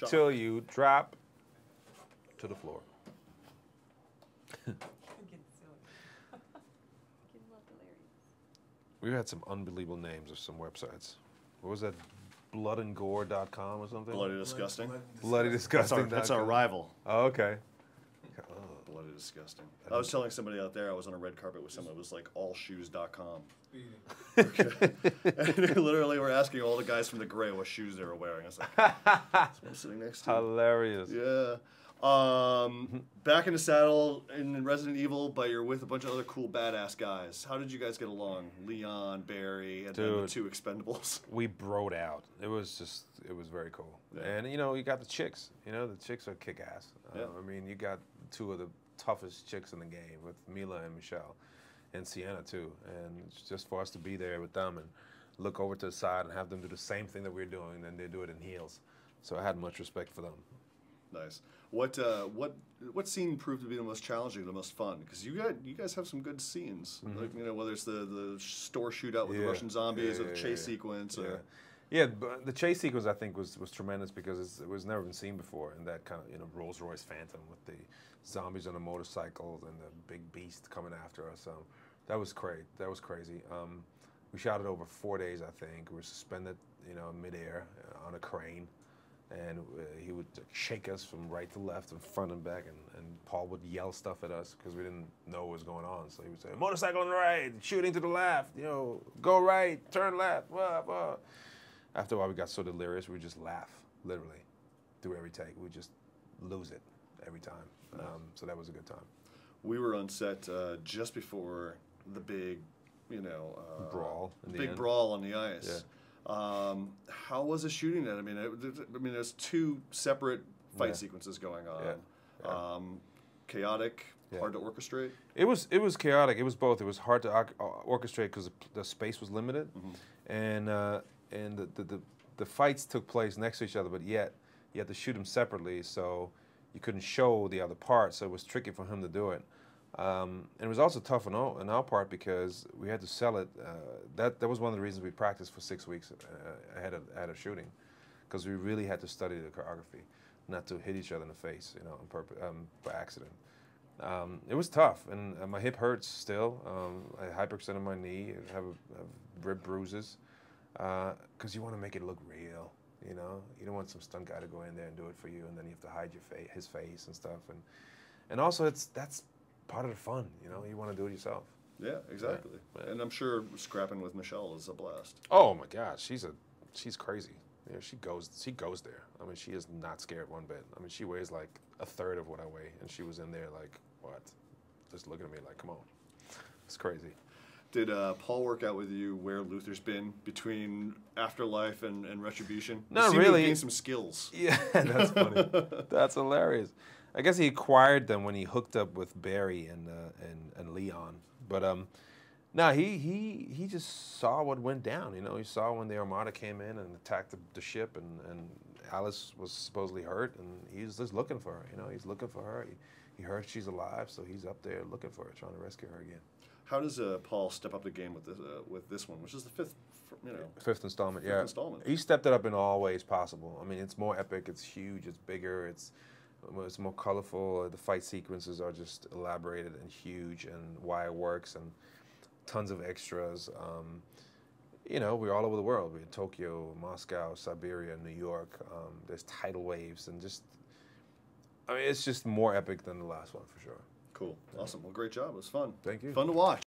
till you drop to the floor. We had some unbelievable names of some websites. What was that? Bloodandgore.com or something? Bloody Disgusting. Bloody Disgusting. That's our rival. Oh, okay. Bloody Disgusting. I was telling somebody out there, I was on a red carpet with someone, it was like allshoes.com. Okay. And they literally were asking all the guys from the Gray what shoes they were wearing. I was like, someone sitting next to Hilarious. Yeah. Back in the saddle in Resident Evil, but you're with a bunch of other cool badass guys. How did you guys get along? Leon, Barry, and then the two Expendables. We broed out. It was very cool. Yeah. And, you know, you got the chicks. You know, the chicks are kick-ass. Yeah. I mean, you got two of the toughest chicks in the game with Mila and Michelle. And Sienna, too. And it's just for us to be there with them and look over to the side and have them do the same thing that we're doing, and they do it in heels. So I had much respect for them. Nice. What scene proved to be the most challenging, the most fun? Because you guys have some good scenes, like, you know, whether it's the store shootout with the Russian zombies or the chase sequence. Yeah, but the chase sequence I think was tremendous because it was never been seen before in that kind of, you know, Rolls Royce Phantom with the zombies on the motorcycles and the big beast coming after us. That was great. That was crazy. We shot it over 4 days, I think. We were suspended, you know, midair on a crane. And he would shake us from right to left and front and back, and Paul would yell stuff at us because we didn't know what was going on. So he would say, motorcycle on the right, shooting to the left, you know, go right, turn left, blah, blah. After a while, we got so delirious, we would just laugh, literally, through every take. We'd just lose it every time. So that was a good time. We were on set just before the big, you know, brawl. Brawl on the ice. Yeah. How was it shooting that? I mean, there's two separate fight sequences going on. Yeah. Chaotic, hard to orchestrate. It was chaotic. It was both. It was hard to orchestrate because the space was limited, and the fights took place next to each other, but yet you had to shoot them separately, so you couldn't show the other part. So it was tricky for him to do it. And it was also tough on our part because we had to sell it. That was one of the reasons we practiced for 6 weeks ahead of shooting, because we really had to study the choreography, not to hit each other in the face, you know, on purpose, by accident. It was tough, and my hip hurts still. I hyperextended my knee, have rib bruises, because you want to make it look real. You know, you don't want some stunt guy to go in there and do it for you, and then you have to hide his face and stuff. And also that's part of the fun, you know. You want to do it yourself. Yeah, exactly. Yeah. And I'm sure scrapping with Michelle is a blast. Oh my God, she's crazy. You know, she goes there. I mean, she is not scared one bit. I mean, she weighs like a third of what I weigh, and she was in there like, what? Just looking at me like, come on. It's crazy. Did Paul work out with you where Luther's been between Afterlife and Retribution? Not really. He gained some skills. Yeah, that's funny. That's hilarious. I guess he acquired them when he hooked up with Barry and Leon. But no, he just saw what went down. You know, he saw when the Armada came in and attacked the ship, and Alice was supposedly hurt, and he's just looking for her. You know, he's looking for her. He heard she's alive, so he's up there looking for her, trying to rescue her again. How does Paul step up the game with this one, which is the fifth installment? Fifth installment. He stepped it up in all ways possible. I mean, it's more epic, it's huge, it's bigger, it's more colorful. The fight sequences are just elaborated and huge, and why it works, and tons of extras. You know, we're all over the world. We're in Tokyo, Moscow, Siberia, New York. There's tidal waves, and I mean, it's just more epic than the last one for sure. Cool. Awesome. Well, great job. It was fun. Thank you. Fun to watch.